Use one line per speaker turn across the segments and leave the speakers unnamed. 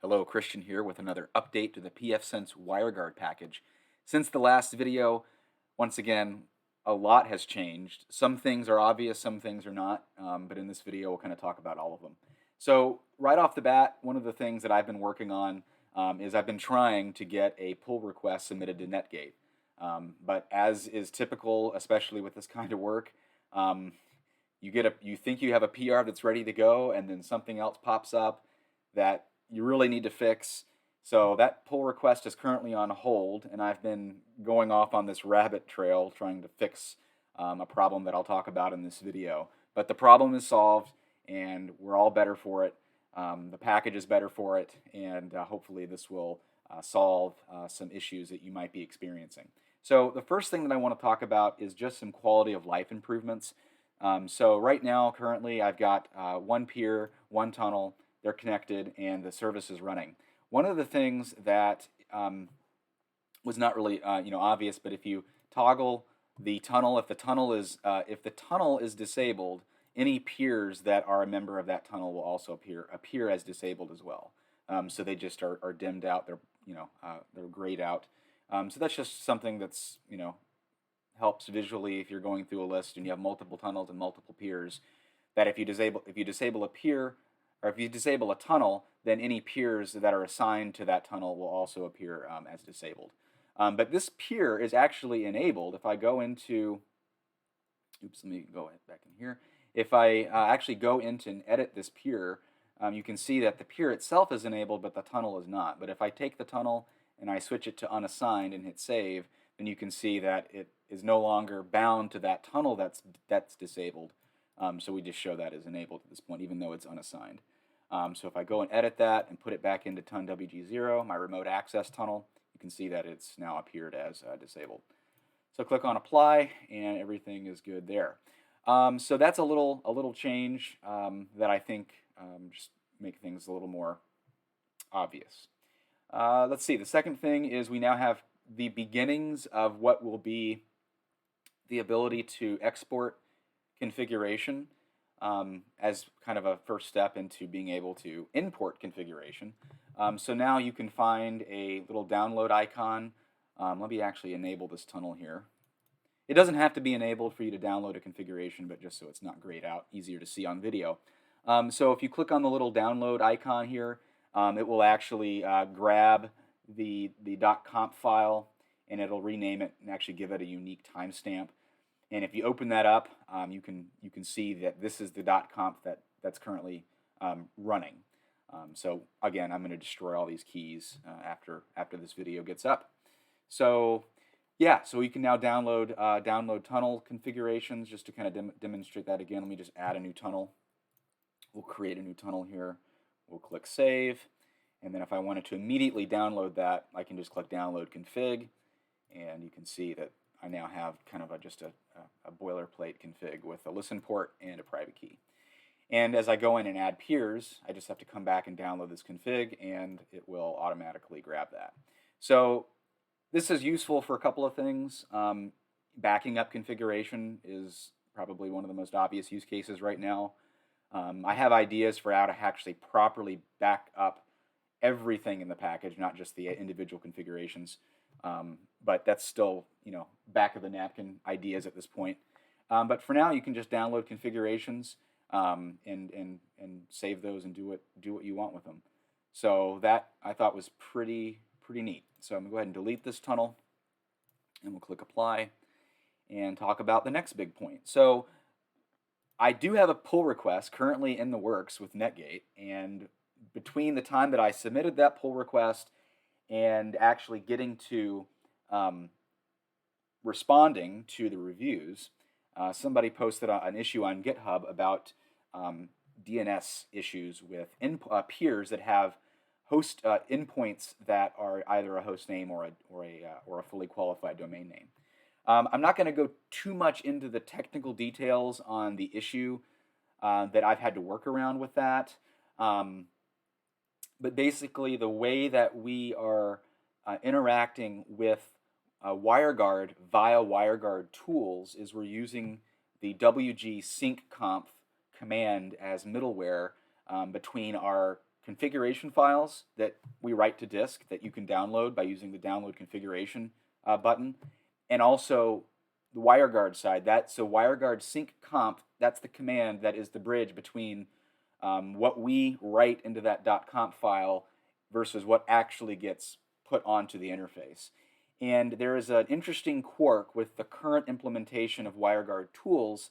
Hello, Christian here with another update to the pfSense WireGuard package. Since the last video, once again, a lot has changed. Some things are obvious, some things are not, but in this video we'll kind of talk about all of them. So right off the bat, one of the things that I've been working on is I've been trying to get a pull request submitted to Netgate. But as is typical, especially with this kind of work, um, you think you have a PR that's ready to go, and then something else pops up that you really need to fix. So that pull request is currently on hold, and I've been going off on this rabbit trail trying to fix a problem that I'll talk about in this video. But the problem is solved, and we're all better for it. The package is better for it, and hopefully this will solve some issues that you might be experiencing. So the first thing that I want to talk about is just some quality of life improvements. So right now, currently, I've got one pier, one tunnel, they're connected, and the service is running. One of the things that was not really obvious, but if you toggle the tunnel, if the tunnel is disabled, any piers that are a member of that tunnel will also appear as disabled as well. So they just are dimmed out. They're grayed out. So that's just something that's helps visually if you're going through a list and you have multiple tunnels and multiple piers, that if you disable a pier, or if you disable a tunnel, then any piers that are assigned to that tunnel will also appear as disabled. But this pier is actually enabled. If I go into, let me go back in here. If I actually go into and edit this pier, you can see that the pier itself is enabled, but the tunnel is not. But if I take the tunnel and I switch it to unassigned and hit save, then you can see that it is no longer bound to that tunnel that's disabled. So we just show that as enabled at this point, even though it's unassigned. So if I go and edit that and put it back into TUN WG0, my remote access tunnel, you can see that it's now appeared as disabled. So click on apply, and everything is good there. So that's a little change that I think just make things a little more obvious. Let's see. The second thing is we now have the beginnings of what will be the ability to export configuration as kind of a first step into being able to import configuration. So now you can find a little download icon. Let me actually enable this tunnel here. It doesn't have to be enabled for you to download a configuration, but just so it's not grayed out, easier to see on video. So if you click on the little download icon here, it will actually grab the .conf file, and it'll rename it and actually give it a unique timestamp. And if you open that up, you can see that this is the .conf that's currently running. So again, I'm going to destroy all these keys after this video gets up. So yeah, so you can now download tunnel configurations. Just to kind of demonstrate that again, let me just add a new tunnel. We'll create a new tunnel here. We'll click save, and then if I wanted to immediately download that, I can just click download config, and you can see that I now have kind of just a boilerplate config with a listen port and a private key. And as I go in and add peers, I just have to come back and download this config, and it will automatically grab that. So this is useful for a couple of things. Backing up configuration is probably one of the most obvious use cases right now. I have ideas for how to actually properly back up everything in the package, not just the individual configurations. But that's still, back of the napkin ideas at this point. But for now, you can just download configurations and save those and do what you want with them. So that I thought was pretty neat. So I'm gonna go ahead and delete this tunnel, and we'll click apply and talk about the next big point. So I do have a pull request currently in the works with Netgate, and between the time that I submitted that pull request and actually getting to responding to the reviews, somebody posted an issue on GitHub about DNS issues with peers that have host endpoints that are either a host name or a fully qualified domain name. I'm not going to go too much into the technical details on the issue that I've had to work around with that. But basically, the way that we are interacting with WireGuard via WireGuard tools is we're using the WG sync conf command as middleware between our configuration files that we write to disk that you can download by using the download configuration button, and also the WireGuard side. So WireGuard sync conf, that's the command that is the bridge between what we write into that .conf file versus what actually gets put onto the interface. And there is an interesting quirk with the current implementation of WireGuard tools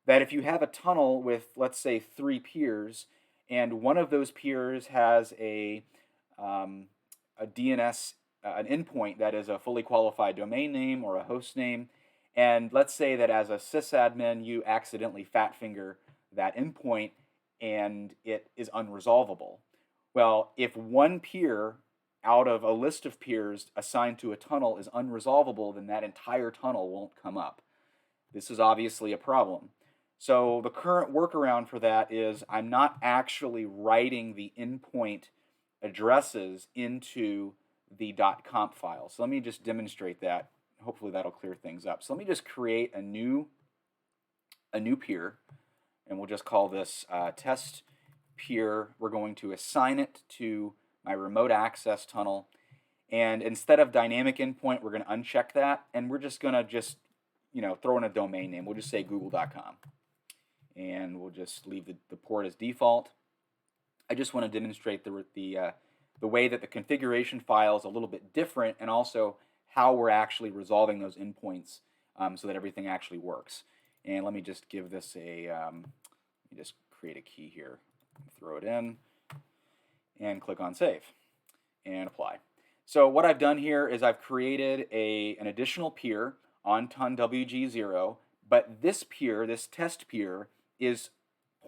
that if you have a tunnel with, let's say, 3 peers, and one of those peers has a DNS, an endpoint that is a fully qualified domain name or a host name, and let's say that as a sysadmin you accidentally fat finger that endpoint and it is unresolvable. Well, if one peer out of a list of peers assigned to a tunnel is unresolvable, then that entire tunnel won't come up. This is obviously a problem. So the current workaround for that is I'm not actually writing the endpoint addresses into the .conf file. So let me just demonstrate that. Hopefully that'll clear things up. So let me just create a new peer, and we'll just call this test peer. We're going to assign it to my remote access tunnel, and instead of dynamic endpoint, we're going to uncheck that, and we're just going to throw in a domain name. We'll just say google.com, and we'll just leave the port as default. I just want to demonstrate the way that the configuration file is a little bit different, and also how we're actually resolving those endpoints so that everything actually works. And let me just give this let me just create a key here, throw it in, and click on Save and Apply. So what I've done here is I've created an additional peer on TUN-WG0, but this peer, this test peer, is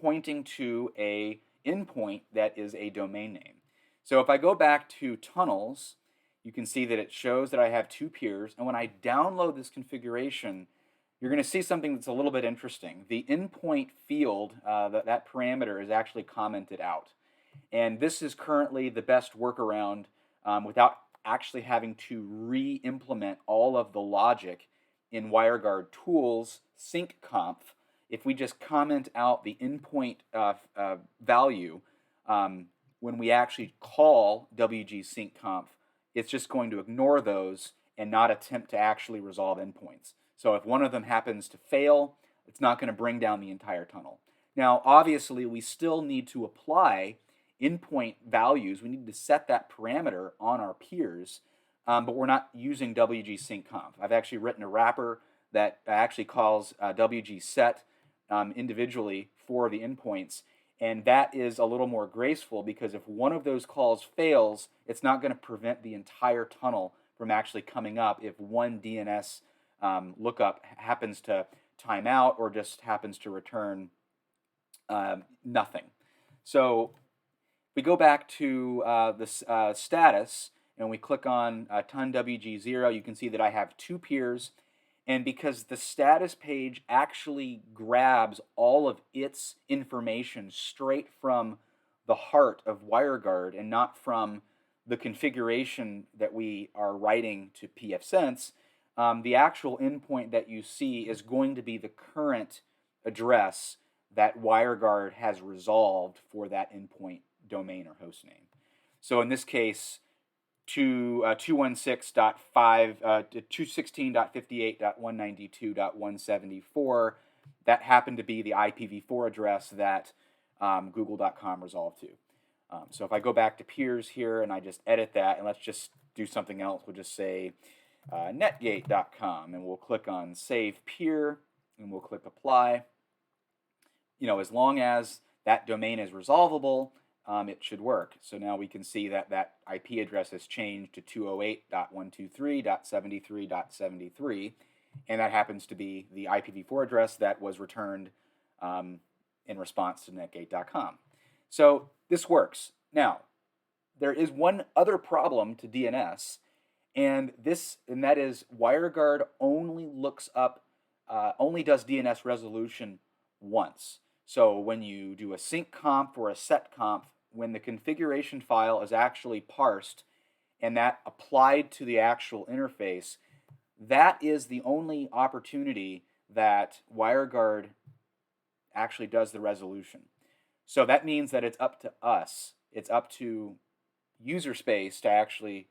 pointing to a endpoint that is a domain name. So if I go back to tunnels, you can see that it shows that I have 2 peers, and when I download this configuration, you're going to see something that's a little bit interesting. The endpoint field, that parameter, is actually commented out. And this is currently the best workaround without actually having to re-implement all of the logic in WireGuard tools sync conf. If we just comment out the endpoint value, when we actually call WG sync conf, it's just going to ignore those and not attempt to actually resolve endpoints. So if one of them happens to fail, it's not going to bring down the entire tunnel. Now, obviously, we still need to apply endpoint values. We need to set that parameter on our peers, but we're not using WG sync conf. I've actually written a wrapper that actually calls WG set individually for the endpoints, and that is a little more graceful because if one of those calls fails, it's not going to prevent the entire tunnel from actually coming up if one DNS lookup happens to time out or just happens to return nothing. So if we go back to the status and we click on TUN-WG0, you can see that I have 2 peers. And because the status page actually grabs all of its information straight from the heart of WireGuard and not from the configuration that we are writing to pfSense, the actual endpoint that you see is going to be the current address that WireGuard has resolved for that endpoint domain or host name. So in this case, 216.58.192.174, that happened to be the IPv4 address that google.com resolved to. So if I go back to peers here and I just edit that, and let's just do something else, we'll just say netgate.com, and we'll click on Save Peer, and we'll click Apply. As long as that domain is resolvable, it should work. So now we can see that that IP address has changed to 208.123.73.73, and that happens to be the IPv4 address that was returned in response to netgate.com. So this works. Now, there is one other problem to DNS, and that is WireGuard only only does DNS resolution once. So when you do a sync conf or a set conf, when the configuration file is actually parsed and that applied to the actual interface, that is the only opportunity that WireGuard actually does the resolution. So that means that it's up to us it's up to user space to actually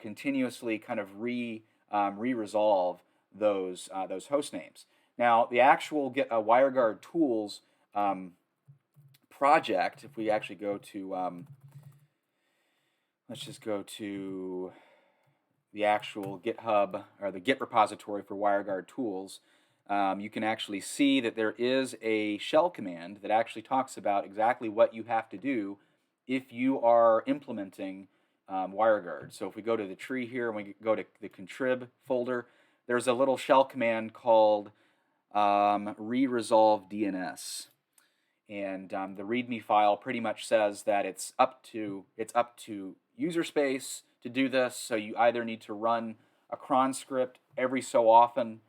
continuously kind of re-resolve those host names. Now, the actual WireGuard tools project, if we actually go to, let's just go to the actual GitHub or the Git repository for WireGuard tools, you can actually see that there is a shell command that actually talks about exactly what you have to do if you are implementing WireGuard. So if we go to the tree here and we go to the contrib folder, there's a little shell command called re-resolve DNS. And the README file pretty much says that it's up to user space to do this. So you either need to run a cron script every so often,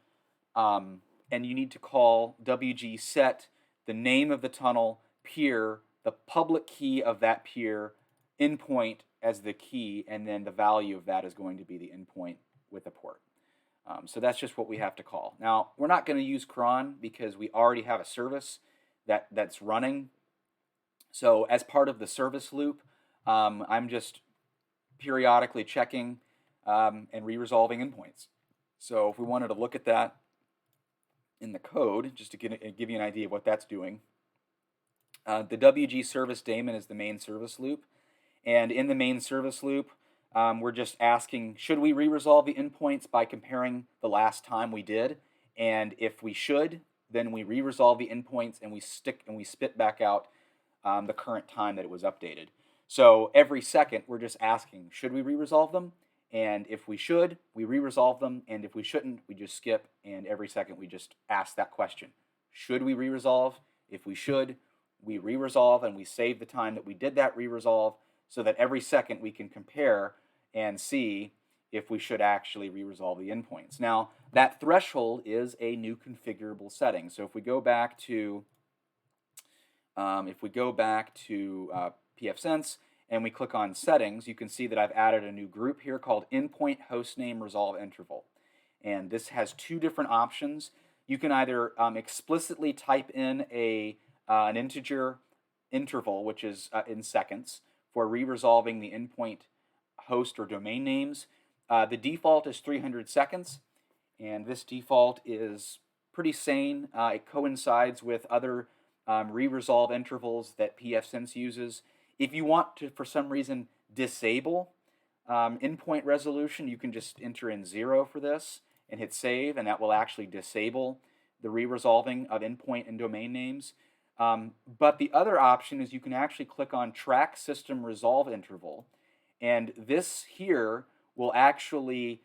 and you need to call wg set the name of the tunnel, peer, the public key of that peer, endpoint as the key, and then the value of that is going to be the endpoint with a port. So that's just what we have to call. Now, we're not going to use cron because we already have a service that's running. So as part of the service loop, I'm just periodically checking and re-resolving endpoints. So if we wanted to look at that in the code, just to give you an idea of what that's doing, the WG service daemon is the main service loop. And in the main service loop, we're just asking, should we re-resolve the endpoints by comparing the last time we did? And if we should, then we re-resolve the endpoints and we spit back out the current time that it was updated. So every second, we're just asking, should we re-resolve them? And if we should, we re-resolve them. And if we shouldn't, we just skip. And every second, we just ask that question. Should we re-resolve? If we should, we re-resolve and we save the time that we did that re-resolve so that every second we can compare and see if we should actually re-resolve the endpoints. Now, that threshold is a new configurable setting. So if we go back to pfSense and we click on settings, you can see that I've added a new group here called Endpoint Hostname Resolve Interval. And this has two different options. You can either explicitly type in an integer interval, which is in seconds, for re-resolving the endpoint host or domain names. The default is 300 seconds, and this default is pretty sane. It coincides with other re-resolve intervals that pfSense uses. If you want to, for some reason, disable endpoint resolution, you can just enter in 0 for this and hit save, and that will actually disable the re-resolving of endpoint and domain names. But the other option is you can actually click on Track System Resolve Interval, and this here will actually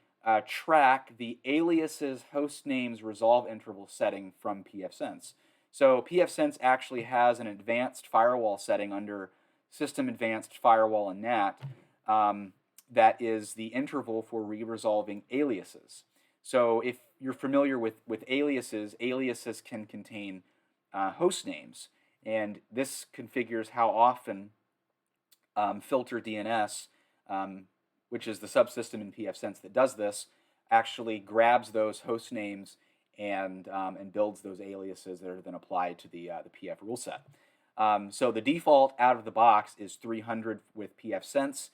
track the aliases host names resolve interval setting from pfSense. So pfSense actually has an advanced firewall setting under System Advanced Firewall and NAT that is the interval for re-resolving aliases. So if you're familiar with aliases, aliases can contain host names, and this configures how often filter DNS, which is the subsystem in pfSense that does this, actually grabs those host names and builds those aliases that are then applied to the pf rule set. So the default out of the box is 300 with pfSense,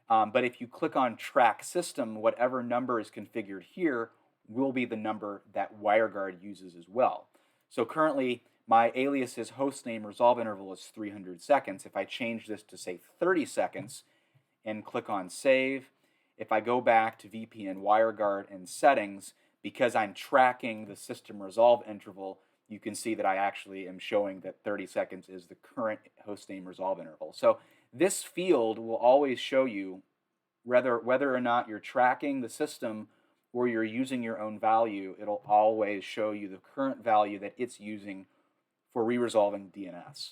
but if you click on Track System, whatever number is configured here will be the number that WireGuard uses as well. So currently, my alias's hostname resolve interval is 300 seconds. If I change this to, say, 30 seconds and click on Save, if I go back to VPN WireGuard and Settings, because I'm tracking the system resolve interval, you can see that I actually am showing that 30 seconds is the current hostname resolve interval. So this field will always show you whether or not you're tracking the system or you're using your own value. It'll always show you the current value that it's using for re-resolving DNS.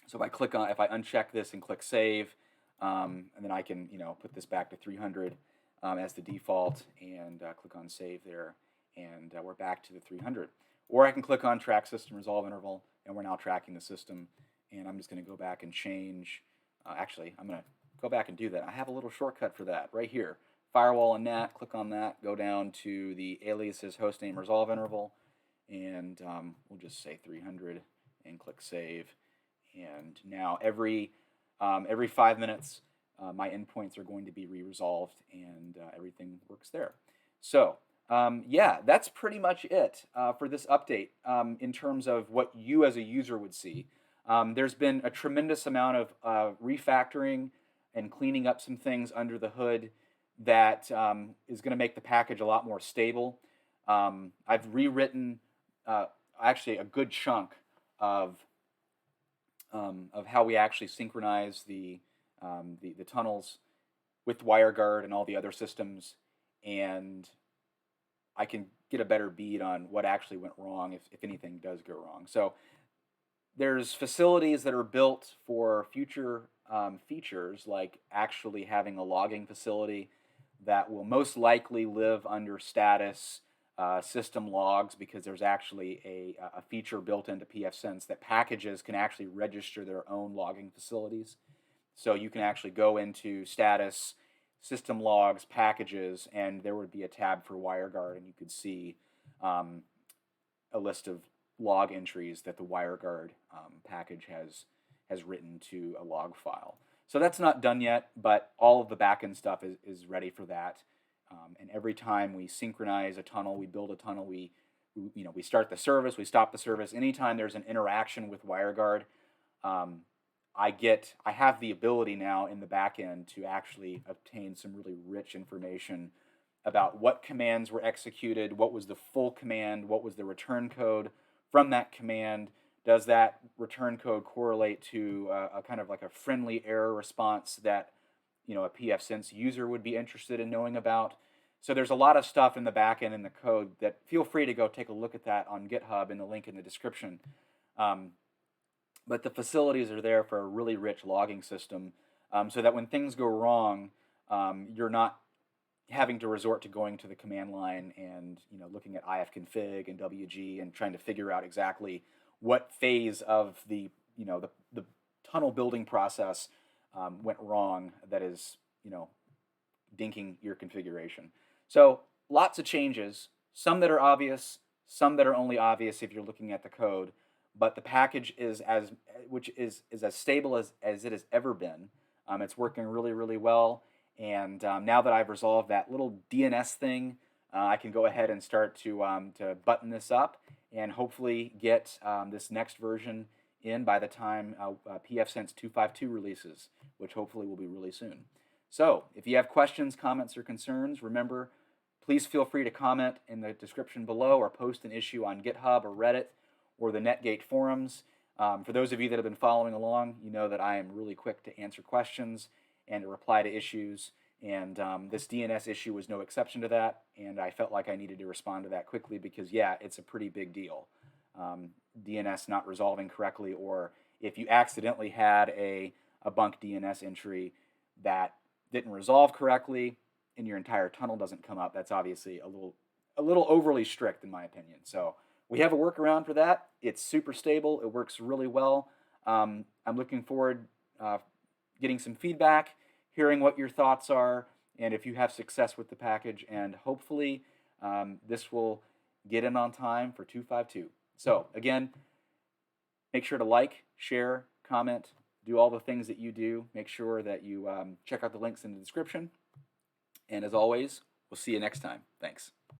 So if I uncheck this and click Save, and then I can put this back to 300 as the default and click on Save there, and we're back to the 300. Or I can click on Track System Resolve Interval, and we're now tracking the system. And I'm just going to go back and change. Actually, I'm going to go back and do that. I have a little shortcut for that right here. Firewall and NAT, click on that, go down to the aliases hostname resolve interval, and we'll just say 300 and click Save. And now every 5 minutes, my endpoints are going to be re-resolved, and everything works there. So yeah, that's pretty much it for this update in terms of what you as a user would see. There's been a tremendous amount of refactoring and cleaning up some things under the hood that is going to make the package a lot more stable. I've rewritten actually a good chunk of how we actually synchronize the tunnels with WireGuard and all the other systems, and I can get a better bead on what actually went wrong if anything does go wrong. So there's facilities that are built for future features, like actually having a logging facility that will most likely live under status system logs, because there's actually a feature built into pfSense that packages can actually register their own logging facilities. So you can actually go into status, system logs, packages, and there would be a tab for WireGuard, and you could see a list of log entries that the WireGuard package has written to a log file. So that's not done yet, but all of the backend stuff is ready for that. And every time we synchronize a tunnel, we build a tunnel, we start the service, we stop the service. Anytime there's an interaction with WireGuard, I have the ability now in the backend to actually obtain some really rich information about what commands were executed, what was the full command, what was the return code from that command. Does that return code correlate to a kind of like a friendly error response that a pfSense user would be interested in knowing about? So there's a lot of stuff in the backend in the code that feel free to go take a look at that on GitHub in the link in the description. But the facilities are there for a really rich logging system, so that when things go wrong, you're not having to resort to going to the command line and looking at ifconfig and wg and trying to figure out exactly what phase of the tunnel building process went wrong that is dinking your configuration. So lots of changes, some that are obvious, some that are only obvious if you're looking at the code, but the package is as stable as it has ever been. It's working really, really well, and now that I've resolved that little DNS thing, I can go ahead and start to button this up and hopefully get this next version in by the time pfSense 2.5.2 releases, which hopefully will be really soon. So if you have questions, comments, or concerns, remember, please feel free to comment in the description below or post an issue on GitHub or Reddit or the Netgate forums. For those of you that have been following along, you know that I am really quick to answer questions and to reply to issues, and this DNS issue was no exception to that, and I felt like I needed to respond to that quickly because, yeah, it's a pretty big deal. DNS not resolving correctly, or if you accidentally had a bunk DNS entry that didn't resolve correctly and your entire tunnel doesn't come up, that's obviously a little overly strict in my opinion. So we have a workaround for that. It's super stable. It works really well. I'm looking forward getting some feedback, hearing what your thoughts are, and if you have success with the package, and hopefully this will get in on time for 2.5.2. So again, make sure to like, share, comment, do all the things that you do. Make sure that you check out the links in the description. And as always, we'll see you next time. Thanks.